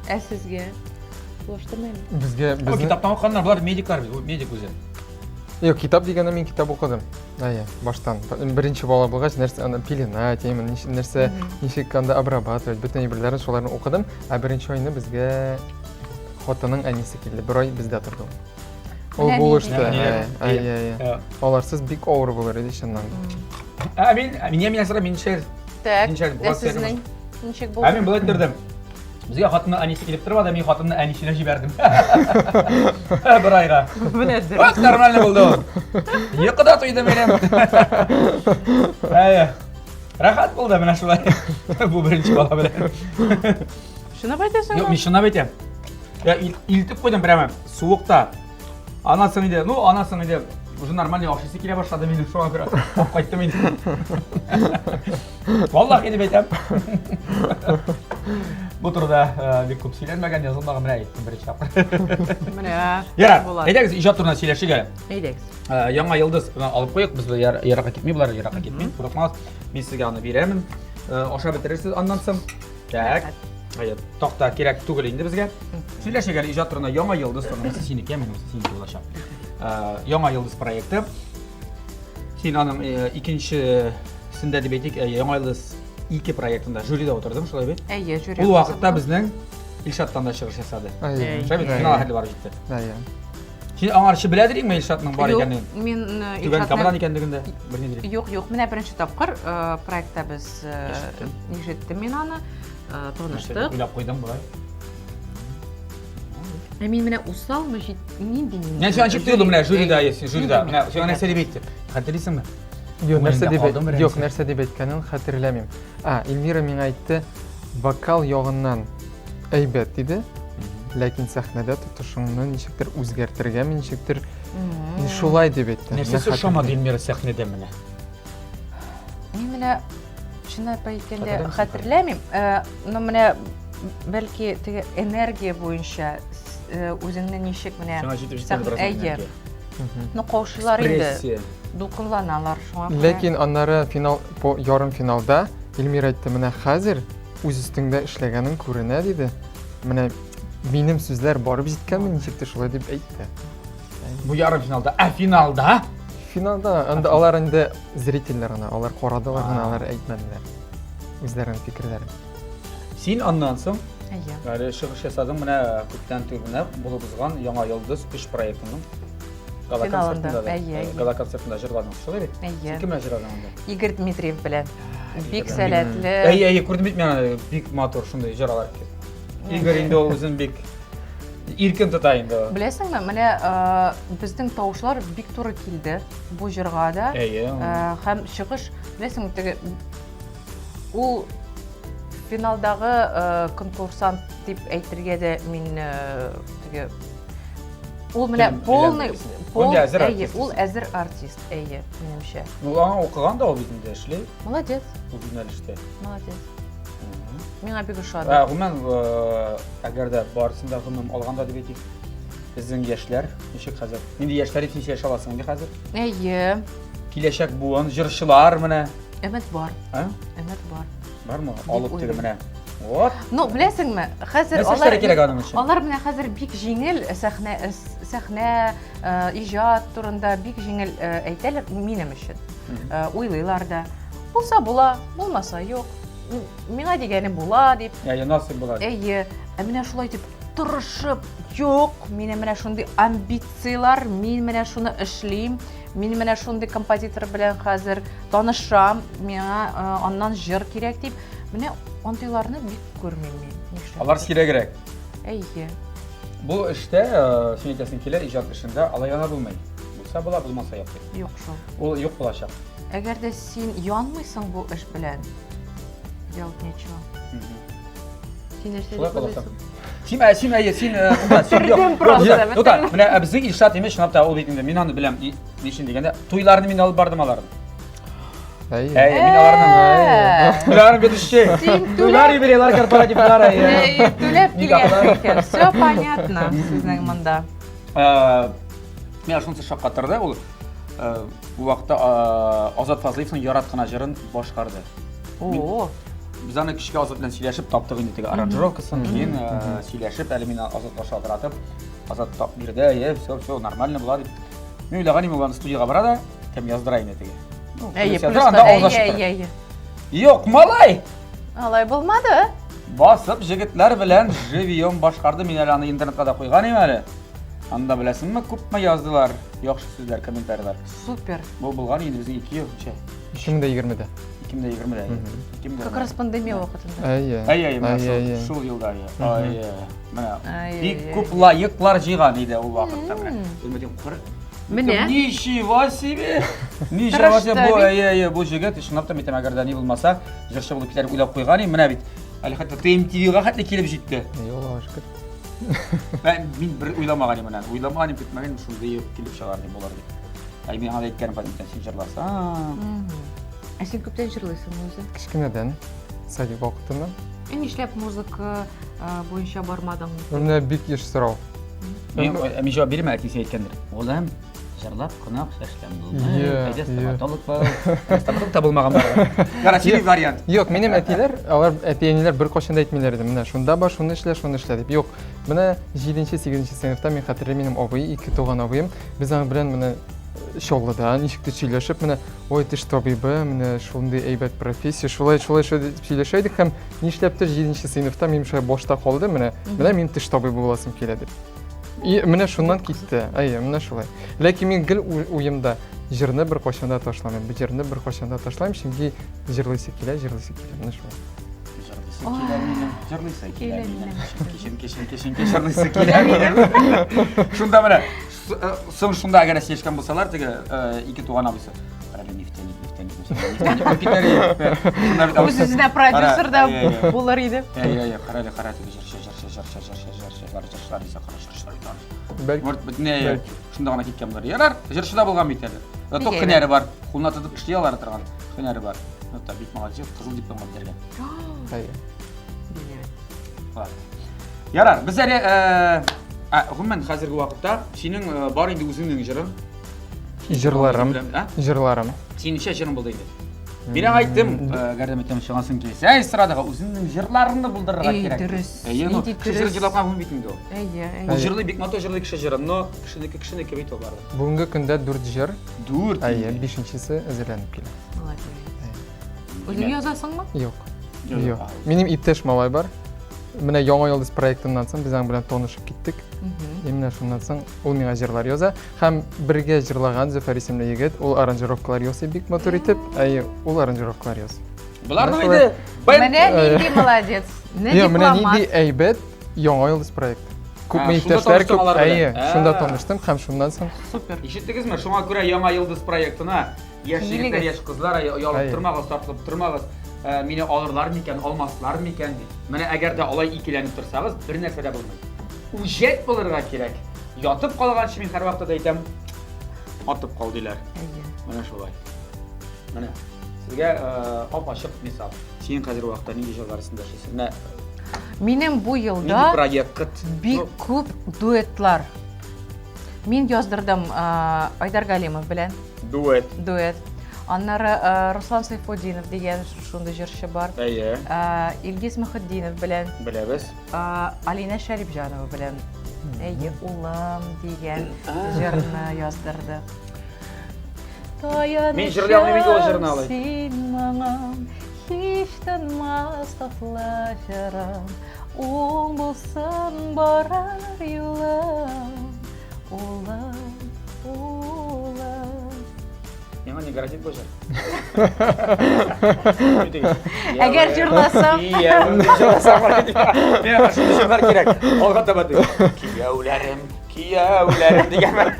Сезгә булыштымы? Безгә бу китаптан укыганнар, булар медиклар бит, медик үзе. Юк, китап дигәндә мин китап укыдым. Әйе, баштан. Беренче бала булгач, нәрсә аны пилена, нәрсә ничек анда обрабатывать, бөтен әйберләрне шуларны укыдым. Беренче айны безгә хатының әнисе килде. Бер ай бездә торды. Ул булышты. Әйе. Аларсыз бик авыр булыр иде чыннан. Мин сора мин шәр. Так, Ничек булган сезнең ничек Мин булды? булай тордым. Безгә хатынның әнисе килеп торды, мин хатынның әнисенә җибәрдем. Бер айга. Беләдер. Бак нормально булды. Йокыда туйды минем. Әйе. Рахат булды менә шулай. Бу беренче бала белән. Шуны әйтәсең? Юк, мин шуны әйтәм. Я илтеп куйдым прямо суыкта. Анасы иде, анасы иде. Уже нормально ашыйсы килә башлады минем шуңа күрә. Кайттым инде. Валлаһи дип әйтәм. Бу турыда бик күп сөйләнмәгән, язылмаган менә әйттем беренче тапкыр. Менә. Ярар, әйдәгез иҗат турында сөйләшик. Әйдәгез. Яңа йылдыз алып куйык, без яракка китми, булар яракка китми. Курыкмагыз, мин сезгә аны бирәмен. Аша бетерерсез аннан соң. Так. Әйе, тохта кирәк түгел инде безгә. Сөйләшик әле иҗат турында яңа йылдыз турында синеке, минем синеке булачак. Яңа йылдыз проекты. Син аның икенчесендә дип әйтик, яңа йылдыз 2 проектында жюридә утырдым, шулай бит. Әйе, жюри. Ул вакытта безнең Илшаттан да чыгыш ясады. Әйе. Шәбит финал хәле бар җитте. Әйе. Şimdi аңарчы біләдірің ме Илшатның бар Yok, екенін? men Түбән Илшатны- Камадан екендігінде бір недірек. Yok, менә беренче тапкыр проектта без ишеттем мен аны, таныштык. Уйлап қойдым бұлай. Мин менә усалмы нинди мин. Мен şu an çıktı yolum ne? Jüride yesin, jüride. Ne? Şu an ne seri bitti. Hatırlıyorsun mu? Yok, Oyunda нәрсе kaldım деп бір yok, нәрсе. нәрсе деп әйткәнен хәтерләмим. Эльмира миңа әйтте, вокал ягыннан әйбәт диде, ләкин сәхнәдә тотышыңны ничектер үзгәртергәме, ничектер шулай дип әйтте. Нәрсесі шама Эльмира сәхнеде менә. Мин менә шуны әйткәндә Хәтерләмисең? хәтерләмим, но менә бәлки теге энергия буенча үзеңне ничек менә Шуңа җитеп җиткән бераз. әйе. Ну каушылар инде, Прессия. дулкынланалар шуңа. Ләкин аннары финал, ярым финалда Эльмира әйтте, менә хәзер үз өстеңдә эшләгәнең күренә диде. Менә минем сүзләр барып җиткәнме, ничектер шулай дип әйтте. Bu yarım finalda. Finalda? Финалда анда алар инде зрительләр гына, алар карадылар гына, алар әйтмәделәр. Үзләренең фикерләрен. Син аннан соң Әйе. yani çıkış yasadın менә күптән түгенә булып узган Яңа Йолдыз 3 проектының гала Финалында, концертында. әйе. Гала концертында җырладың, шулай бит? Әйе. Син кемне җырладың анда? Игорь Дмитриев белән. Бик сәләтле. Әйе, күрдем бит мен бик матур шундай җырлар икән. Игорь инде ул үзен бик иркен тота инде. Беләсеңме, менә безнең тавышлар бик туры килде бу җырга да. Әйе. Һәм чыгыш, беләсеңме, теге ул финалдагы конкурсант дип әйтергә дә мин теге ул менә полный, әзер әйе, артист. ул әзер артист, әйе, минемчә. Ну, аңа укыган да ул бит инде эшли, Молодец, бу юнәлештә. молодец. Миңа бик ошады. Гомумән, әгәр дә барысында гомум алганда дип әйтик, безнең яшьләр, ничек хәзер? Нинди яшьләр итеп яшә аласың инде хәзер? Әйе, Киләчәк буын җырчылар менә, өмет бар, а? өмет бар. Бармы? Дип Алып теге уйлыйм. менә. Вот. Ну, беләсеңме, хәзер Нәрсә кирәк аның өчен? алар менә хәзер бик җиңел сәхнә, иҗат турында бик җиңел әйтәләр минем өчен. Уйлыйлар да. Булса була, булмаса юк. Миңа дигәне була дип. Я насыйп була. Әйе, менә шулай дип тырышып, юк, минем менә шундый амбициялар, мин менә шуны эшлим, мин менә шундый композитор белән хәзер танышам, миңа аннан җыр кирәк дип, менә антыйларны бик күрмим мин. Нишләп? Алар кирәгрәк. Әйе. Бу эштә, син әйтәсең килә, иҗат эшендә алаяна булмый. Булса була, булмаса юк. Юк шул. Ул юк булачак. Әгәр дә син янмыйсың бу эш белән, делать нечего. Син нәрсә Шулай дип каласың. уйлыйсың? Син юк. Просто, Юк, менә безнең Илшат имеш, шунап та ул бит инде, мин аны беләм, нишен дигәндә, туйларны мин алып бардым аларны. Әйе. Мин аларны. Туйларны бит эшче. Син Туйлар ибереләр корпоративлар. Түләп килгән икән. Все понятно сезнең монда. Мен шунысы шаккатырды, ул бу вакытта Азат Фазлыевның Яраткан җырын башкарды. О, Biz аны кичке Азат белән сөйләшеп таптык инде теге аранжировкасын, кийин сөйләшеп, әле мин Азатка шалтыратып, Азат тап бирде, все нормально була дип. Мин уйлаган идем, ул студияга бара да, кем яздыра инде теге. әйе, Анда әйе. Юк, малай! Алай булмады. Басып җегетләр белән живьем башкарды, мин әле аны интернетка да куйган идем әле. Анда беләсеңме, күпме яздылар, яхшы сүзләр, комментарийлар. Супер. Бу булган инде безнең 2 ел үчә. 2020-дә. 2020-дә. Как раз пандемия вакытында. Әйе. Әйе, шул елда. Менә бик күп лайыклар җыйган иде ул вакытта менә. Белмәдем, кыр. Менә. Ничего себе! Ничего себе! Бу әйе, бу җегет ишнап та митәм әгәр дә ни булмаса, җырчы булып китәр уйлап куйган идем, менә бит. Әле хәтта TMTV-га хәтле килеп җитте. Аллаһа шөкер. Мин бер уйламаган идем менә. Уйламаган идем, көтмәгән шундый килеп чыгар дип булар дип. Әй мин аны әйткәнем фатимтан син җырласаң. Ә син күптән җырлыйсың үзе? Кичкенәдән, садик вакытыннан. Нишләп музыка буенча бармадың? Менә бик еш сорау. Мин җавап бирмә, син әйткәндер. Улым, җырлап кына эшләм булмый. Әйдә, стоматолог бар. Стоматолог табылмаган бар. Гарантия вариант. Юк, минем әтиләр, алар әтиәниләр бер кашан да әйтмиләр иде. Менә шунда бар, шуны эшлә, шуны эшлә дип. Юк, менә 7-8 сыйныфта мин хәтерләмим, минем абый, 2 туган абыем, без аның белән менә Шоллыда, ничектер сөйләшеп, менә ой теш табибы, менә шундый әйбәт профессия, шулай сөйләшә идек һәм нишләптер 7 сыйныфта минем шулай башта калды, менә мин теш табибы буласым килә дип. Менә шуннан китте. Менә шулай. Ләкин мин гел уемда җырны бер кашанда ташламыйм. Бу җырны бер кашанда ташлайм, чөнки җырлыйсы килә. Менә шулай. Жырлыйсы Килә минем. Жырлыйсы килә минем. Шунда менә соң шунда әгәр сешкән булсалар, теге ике туган абыйсы. Нефтяник. Үзенә продюсер да булыр иде. Кара Бәлки Может быть, не шунда гына киткән булыр. Ярар, җырчыда булган бит әле. Ток һөнәре бар. Кулына тотып эшли алар торган. Һөнәре бар. Та бик молодец, кызыл дипломат биргән. Ярар, без әле гомумән хәзерге вакытта синең бар инде үзеңнең җырың. Җырларым. Син ничә җырың булды инде? Мин әйттем, гәрдәм итәм чыгасың килсә, эстрадага үзеңнең җырларыңны булдырырга кирәк. Дөрес. Җыр җырлапкан бит инде ул. Ул Әйе. җырлый бик матур җырлый кеше җырын, но кешенеке бит ул бар. Бүгенге көндә 4 җыр, 4. 5-нчесе әзерләнеп килә. Молодец. Үзең язасыңмы? Юк. Минем иптәш малай бар. Менә Яңа Йолдыз проектыннан соң без аның белән танышып киттек. Менә шуннан соң ул миңа җырлар яза һәм бергә җырлаган Зөфәр исемле егет, ул аранжировкалар ясый бик матур итеп. Ул аранжировкалар ясый. Буларның иде. Менә нинди молодец. Не Менә дипломат. нинди әйбәт Яңа Йолдыз проект. Күпме Шунда иптәшләр таныштың алар белән. шунда таныштым һәм шуннан соң Супер. Ишеттегезме? Шуңа күрә Яңа Йолдыз проектына яшь егетләр, яшь кызлар ялып тормагыз, тартылып тормагыз. Мине алырлар микән, алмаслар микән дип. Менә әгәр дә алай икеләнеп торсагыз, бер нәрсә дә булмый. Үҗәт булырга кирәк. Ятып калганчы мин һәр вакытта да әйтәм, атып кал диләр. Менә шулай. Менә сезгә ап-ачык мисал. Син хәзер вакытта нинди җырларсында эшлисең? Менә Минем бу нинди елда проект? бик күп дуэтлар. Мин яздырдым Айдар Галимов белән дуэт. Аннары Руслан Сайфуддинов дигән шундый җырчы бар. Әйе. Илгиз Мөхәддинов белән, Беләбез. Алина Шәрипҗанова белән. Әйе, улым дигән җырны яздырды. Мин җырлый алмыйм инде ул җырны алай. Син маңа һич тынмас татлы җырым, уң булсын барар юлым, улым. Миңа не гарантит бу җыр. Әгәр җырласам, Миңа шундый җырлар кирәк. Алга таба ди. Кияүләрем дигән.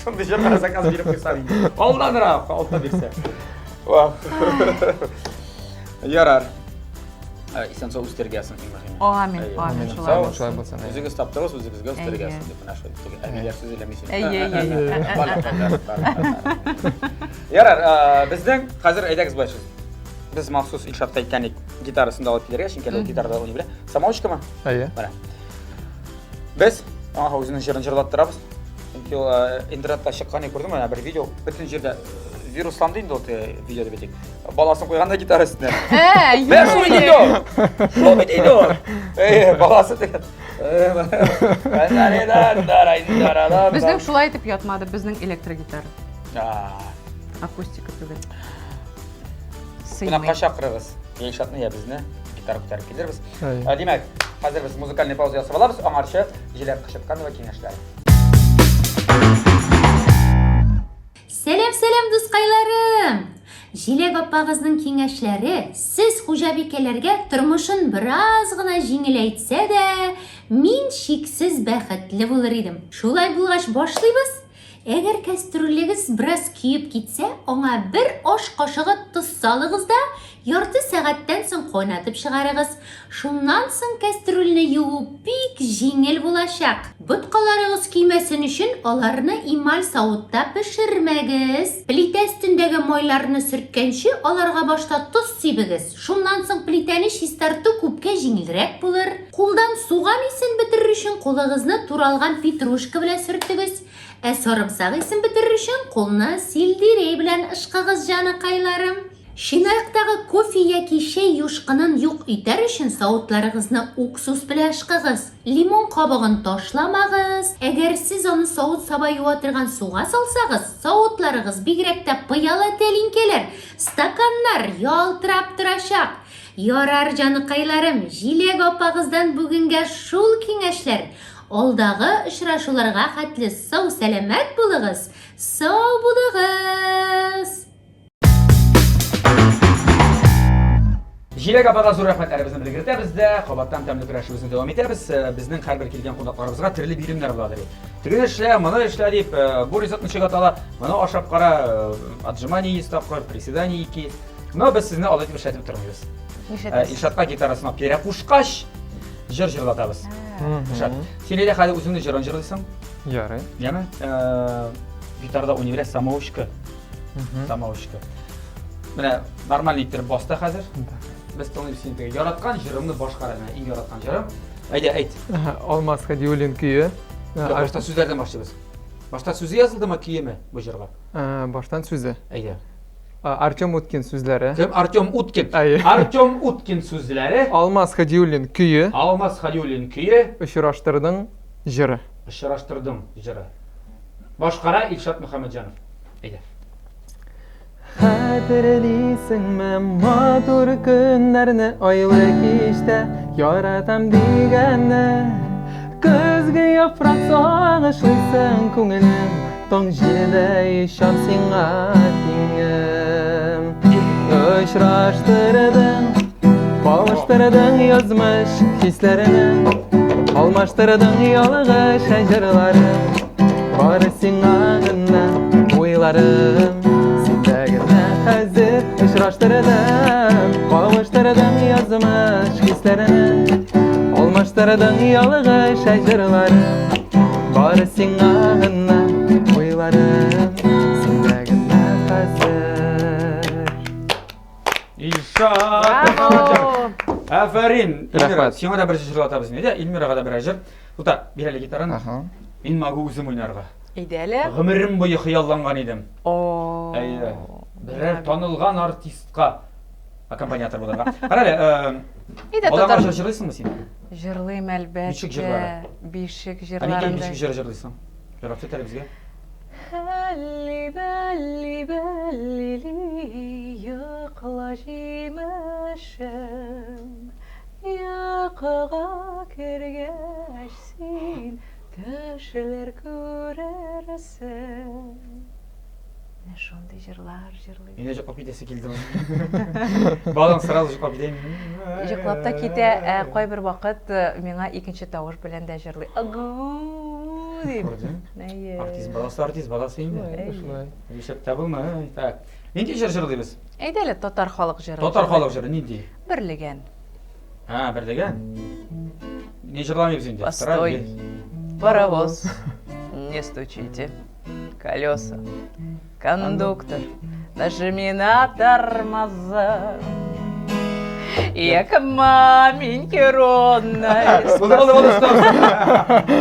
Шундый җырлар заказ биреп куйсам инде. Алданрак, алта бирсә. Ярар. Исән сау үстергәсен иң мөһиме. Амин, шулай булсын. шулай булсын. Үзегез таптырыгыз, үзегезгә үстергәсен дип менә шулай. Әмиләр сүз элемисез. Ярар, безнең хәзер әйдәгез булачыз. Без махсус Илшатка әйткән гитарасын да алып килергә, чөнки ул гитарада уйный белә. Самаучкамы? Әйе. Менә. Без үзенең җырын җырлаттырабыз. Чөнки ул интернетта чыккан күрдем, менә бер видео, бөтен җирдә вирусланды инде ул видеода бит. Баласын куйганда гитара өстенә. Бер шул видео. Шул видео. Баласы дигән. Безнең шулай итеп ятмады, безнең электрогитара. Акустика түгел. Кунакка чакырыгыз. Илшатны я безне гитара күтәреп килербез. Димәк, хәзер без музыкаль пауза ясап алабыз, аңарчы җиләк кычыткан ва киңәшләр. Сәлем дускайларым! Җиләк апагызның киңәшләре сез хуҗабикәләргә тормышын бераз гына җиңеләйтсә дә, мин шиксез бәхетле булыр идем. Шулай булгач башлыйбыз. Әгәр кастрюлегез бераз күйеп китсә, аңа бер аш кашыгы тоз салыгыз да, ярты сәгатьтән соң кайнатып чыгарыгыз. Шуннан соң кастрюльне юып бик җиңел булачак. Боткаларыгыз көймәсен өчен аларны эмаль савытта пешермәгез. Плита өстендәге майларны сөрткәнче аларга башта тоз сибегез. Шуннан соң плитәне чистарту күпкә җиңелрәк булыр. Кулдан суган исен бетерер өчен кулыгызны туралган петрушка белән сөртегез. Сарымсак исен бетерер өчен кулны сельдерей белән ышкыгыз җаныкайларым. Шинаяктагы кофе яки чәй юшкынын юк итәр өчен савытларыгызны уксус белән ышкыгыз. Лимон кабыгын ташламагыз. Әгәр сез аны савыт саба юа торган суга салсагыз, савытларыгыз бигрәк тә пыялы тәлинкәләр, стаканнар ялтырап торачак. Ярар җаныкайларым, җиләк апагыздан бүгенгә шул киңәшләр. Алдағы очрашуларга хәтле сау сәламәт булыгыз. Сау булыгыз. Җиләк апага зур рәхмәтләребезне белгертәбез дә, кабаттан тәмле көрәшебезне дәвам итәбез. Безнең һәрбер килгән кунакларыбызга төрле биремнәр буладыр. Теге эшлә, моны эшлә дип, бу ризыкны чыгатала, моны ашап кара, отжимание 100 тапкыр, приседание 2. Но без сезне алып эшләтеп тормыйбыз. Илшатка гитарасын алып кире кушкач, җыр җырлатабыз. Илшат, син дә хәзер үзеңне җырын җырлыйсың? Ярый. Яме? Гитарада университет самоучка. Самоучка. Менә нормаль иттереп басты хәзер. Без тыңлыйбыз син теге яраткан җырымны башкара, иң яраткан җырым. Әйдә, әйт. Алмаз Хадиуллин көе. Башта сүзләрдән башлыйбыз. Башта сүзе язылдымы, киеме бу җырга? Баштан сүзе. Әйдә. Артем Уткин сүзләре. Кем? Артем Уткин. Әйе. Артем Уткин сүзләре. Алмаз Хадиуллин көе. Алмаз Хадиуллин көе. Очраштырдың җыры. Очраштырдым җыры. Башкара Илшат Мөхәммәтҗанов. Әйдә. Хәтерлисеңме матур көннәрне, айлы кичтә яратам дигәнне. Көзге яфрак сагышлыйсың күңелем, таң җилдә ишам сиңа тиңем. Очраштырдың, кавыштырдың язмыш хисләрне, алмаштырдың ялгы шәҗәрләрен, бары сиңа гына уйларым. Хәзер очраштырдың, кавыштырдың язмыш хисләрне, алмаштырдың ялгы шәҗәрләрен, бары сиңа гына уйларым, сиңа гына хәзер. Илшат Мөхәммәтҗанов. Афәрин. Рәхмәт. Сиңа да бер җыр җырлатабыз инде. Илмирага да бер җыр. Тута, бир әле гитараны. Мин магы үзем уйнарга. Әйдәле. Гомерем буе хыялланган идем. О. Әйдә. Берәр танылган артистка аккомпаниатор булырга. Карале, Әйдә, балага татар. җыр җырлыйсыңмы син? Җырлыйм әлбәттә. Ничек җырлары? Бишек Әнекәй җырларында. ничек җыр җырлыйсың? Җырлап төт әле безгә. Бәлли, бәлли, бәлли, йокла җимешем, йокыга кергәч син төшләр күрерсең. Менә шундый җырлар җырлыйм. Мине җырлап китәсе килде. Балаң сразу җырлап китә. Җырлап та китә, кайбер вакыт миңа икенче тавыш белән дә җырлый. Агу дип. Әйе. Артист баласы инде. Шулай. Ишәп табылмый. Так. Нинди җыр җырлыйбыз? Әйдәле татар халык җыры. Татар халык җыры нинди? Берлегән. Берлегән. Не җырламыйбыз инде. Постой. Паровоз. Не стучите. Колеса. Кондуктор. Нажми на тормоза. Як маменьки родной. Болды, стоп.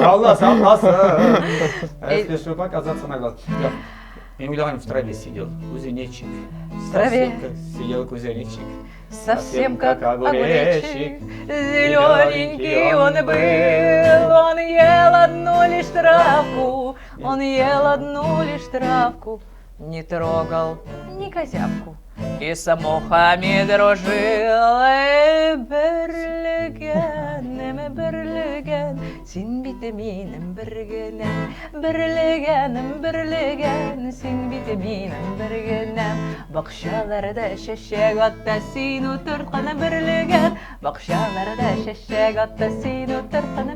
Allah сакласын. Спешу показаться на глаз. Мен уйлағаным в траве сидел, кузнечик. В траве? Сидел кузнечик. Совсем как огуречек, зелененький он был, он ел одну лишь травку, он ел одну лишь травку, не трогал ни козявку. И с мухами дружил, берлеген, син бит минем бергенем, берлеген, син бит минем бергенем. Бакчаларда чәчәк атта, син утыртканы берлеген, бакчаларда чәчәк атта, син утыртканы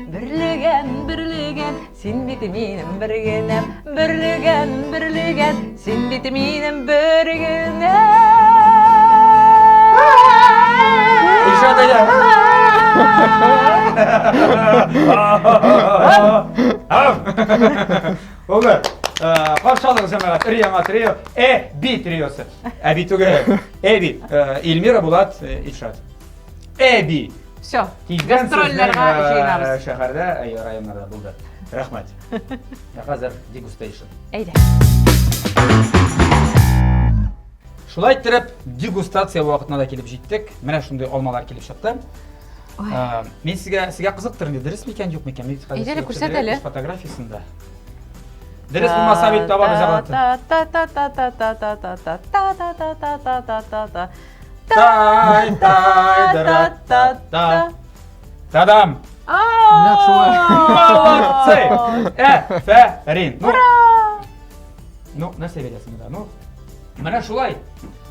берлеген, син бит минем бергенем, син бит минем бергенем. İnşaat eder. Oldu. Qarşılıq səmərət, Riyama trio, E-B triosu. E-B tügü, E-B. İlmira Bulat, İlşat. E-B. Все, Тиздән гастрольләргә җыенабыз. Шәһәрдә, районнарда булды. Рәхмәт. Хәзер дегустейшн. Әйдә. Шулай иттереп, дегустация вакытына да килеп җиттек. Менә шундый алмалар килеп чыкты. Мен сезгә кызыктыр инде, дөрес микән, юк микән? Әйдә, күрсәт әле. Фотографиясында. Дөрес булмаса бит табабыз агаты. Тай, тай, та-та-та-та. Тадам. Молодцы! Афарин! Ну, нәрсе бересің да, ну. Міне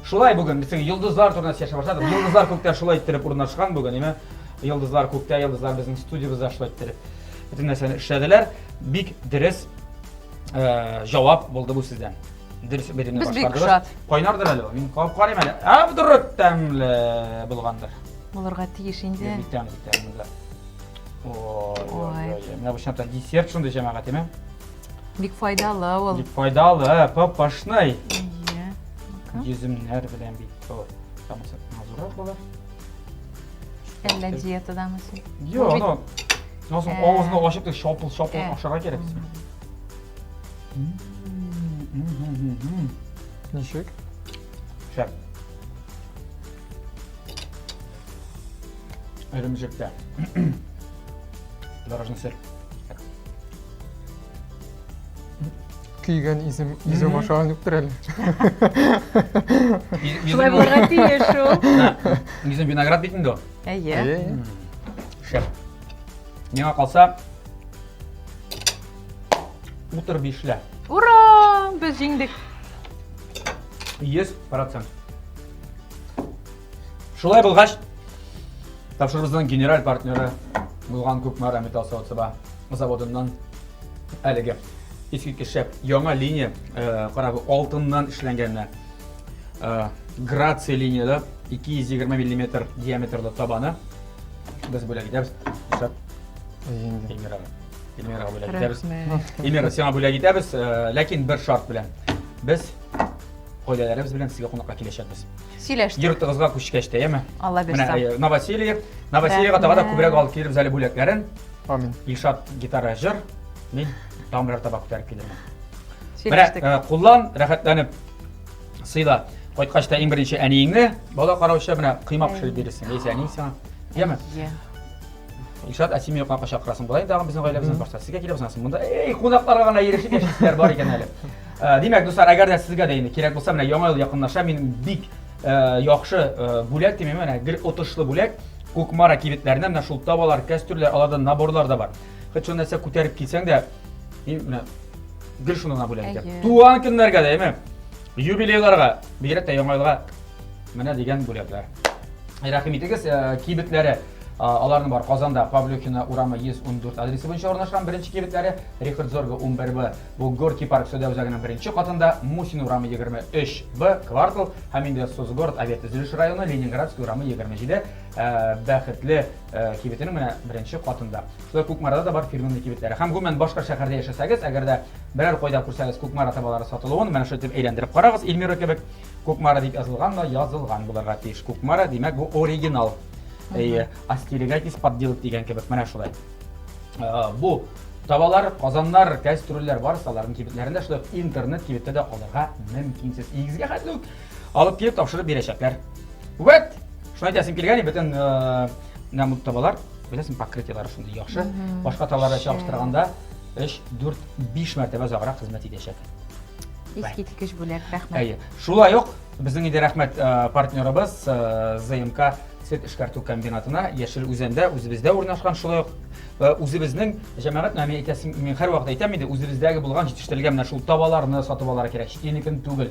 шулай бүгін біздің йылдызлар турында сөйлесіп баштадық. Йылдызлар көкте шулай тіріп урнашқан бүгін, еме? Йылдызлар көкте, йылдызлар біздің студиябызда шулай тіріп. Bütün нәрсені ішләделәр. Бик дөрес жауап болды бұл сізден. Дөрес беремне Біз бик башкардыгыз. шат. Кайнардыр әле. Мин кап карыйм әле. Абдуррат тәмле булгандыр. Булырга тиеш инде. Бик тәмле. Ой. Менә бу шунда десерт шунда җәмәгать, еме? Бик файдалы ул. Бик файдалы, папашный. Ие. Yüzümler bilen bit. O. Tamam, mazurrak bular. Әллә диетадамы син? Yok, no. Nasıl ağzını açıp da şapıl aşağı gerek. Ничек? Şap. Örümcekte. Дорожный сыр. Күйген изем ашаған юктыр әле. Шулай булырга тиеш ул. Yüzüm vinogрад бит инде. Ие. Шап. Миңа калса утыр бишле. Ура! Без җиңдек. 100%. Шулай булгач, тапшырыбызның генераль партнеры булган Күкмара металл заводыннан әлеге искиткеч шәп яңа линия, карагы алтыннан эшләнгән Грация линияда 220 мм диаметрлы табаны без бүләк итәбез. Шәп Эльмирага бүләк итәбез. Эльмира, сиңа бүләк итәбез, ләкин бер шарт белән. Без гаиләләребез белән сезгә кунакка киләчәкбез. Сөйләштек. Йортыгызга күчкәч тә, яме? Алла бирсә. Менә Новосельега тагы да күбрәк алып килербез әле бүләкләрен. Амин. Илшат гитара җыр, мин тамырар табак күтәреп килермен. Сөйләштек. Менә куллан, рәхәтләнеп сыйла. Кайткач та иң беренче әниеңне бала караучы менә кыйма пешереп бирерсең. Әйсе әниң сиңа. Яме? Ие. Илшат әсиме якка чакырасың була. Инде безнең гаиләбезнең башта сезгә киләбез. Монда кунакларга гына ирешеп яшисезләр бар икән әле. Димәк, дуслар, әгәр дә сезгә дә инде кирәк булса, менә яңа ел якынлаша, мин бик яхшы бүләк димәм, менә гел отышлы бүләк. Күкмара кибетләренә менә шул табалар, кәстрүлләр, аларда наборлар да бар. Хәтта шуны нәрсә күтәреп килсәң дә, менә гел шуны гына бүләк итә. Туган көннәргә дә, әйме? Юбилейларга, бигрәк тә яңа елга менә дигән бүләкләр. Рәхим итегез, кибетләре аларның бар Казанда, Павлюхина урамы 114 адресы буенча урнашкан беренче кибетләре, Рихард Зорга 11Б, бу Горький парк Сөдә үзәгенең беренче катында, Мусин урамы 23Б квартал, һәм инде Созгород авиатөзелеш районы, Ленинградский урамы 27, бәхетле кибетенең менә беренче катында. Шулай Күкмарада да бар фирменный кибетләре. Һәм гомумән башка шәһәрдә яшәсәгез, әгәр дә берәр кайда күрсәгез Күкмара табалары сатылуын, менә шул итеп әйләндереп карагыз, Эльмира кебек Күкмара дип язылган да язылган булырга тиеш. Күкмара димәк бу оригинал. Остерегайтесь подделать дигән кебек, менә шулай. Бу табалар, казаннар, кәстрүлләр барысы аларның кибетләрендә, шулай интернет кибеттә дә алырга мөмкинсез. Игезгә хәтле алып килеп тапшырып бирәчәкләр. Вот, шуны әйтәсем килгән, бөтен нәмут табалар, беләсең, покрытиялары шундый яхшы. Башка табаларга чагыштырганда 3, 4, 5 мәртәбә заграк хезмәт итәчәк. Искиткеч бүләк, рәхмәт. Әйе. Шулай ук безнең инде рәхмәт партнерыбыз ЗМК Сөт эшкәртү комбинатына Яшел Үзәндә, үзебездә урнашкан, шулай ук үзебезнең җәмәгать мәми әйтәсем, мин һәр вакыт әйтәм иде, үзебездәге булган җитештерелгән менә шул табаларны сатып алырга кирәк, читенекен түгел.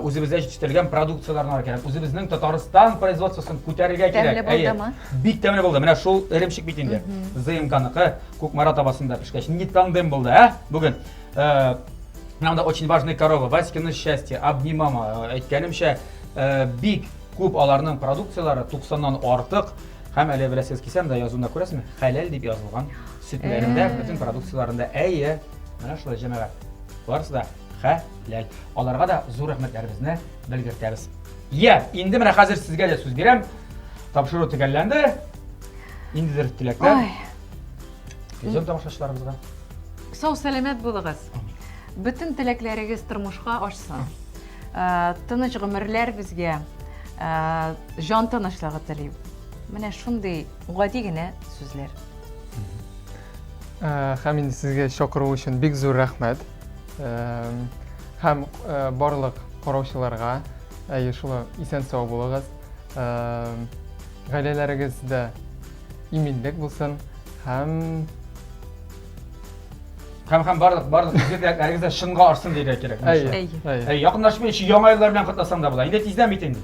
Үзебездә җитештерелгән продукцияларны кирәк. Үзебезнең Татарстан производствосын күтәрергә кирәк. Тәмле булдымы? Бик тәмле булды. Менә шул эремчек бит инде. ЗМКныкы Күкмара табасында пешкәч, не тандем булды, бүген. Нам да очень важная корова, Васькино счастье, обнимама, әйткәнемчә, бик күп аларның продукциялары 90-нан артык, һәм әле беләсез кисәм дә язуына күрәсезме, хәләл дип язылган сөтләрендә, бөтен продукцияларында, әйе, менә шулай җәмәгать. Барысы да хәләл. Аларга да зур рәхмәтләребезне белгертәбез. Я, инде менә хәзер сезгә дә сүз бирәм. Тапшыру төгәлләнде. Инде теләкләр. Җан тамашачыларыбызга. Сау сәламәт булыгыз. Bütün теләкләрегез тормышка ашсын. Тыныч гомерләр безгә, җан тынычлыгы телим. Менә шундый гади генә сүзләр. Һәм инде сезгә чакыру өчен бик зур рәхмәт. Һәм барлык караучыларга, шулай исән сау булыгыз. Гаиләләрегездә иминлек булсын, Һәм Һәм барлык безгә әргездә шынга арсын дирәк кирәк. әйе. Якынлашмый ичи яңа еллар белән котласаң да була. Инде тиздән бит инде.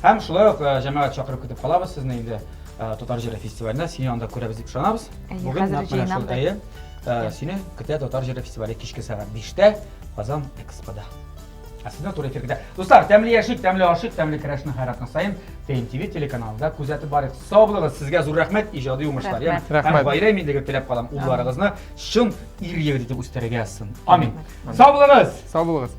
Һәм шулай ук җәмәгать чакырып көтеп калабыз сезне инде Татар җыры фестиваленә. Сине анда күрәбез дип ышанабыз. Хәзер җыйнам. Сине көтә Татар җыры фестивале кичке сәгать 5-тә Казан Экспода. Сезне туры эфирдә. Дуслар, тәмле яшик, тәмле ашык, тәмле керәшне хайратны сайын ТНТV телеканалында күзәтеп барыйк. Сау булыгыз, сезгә зур рәхмәт, иҗади уңышлар. Рәхмәт. Һәм байрам инде теләп калам улларыгызны шын ир егет итеп үстерергә язсын. Амин. Сау булыгыз. Sağ bulunuz.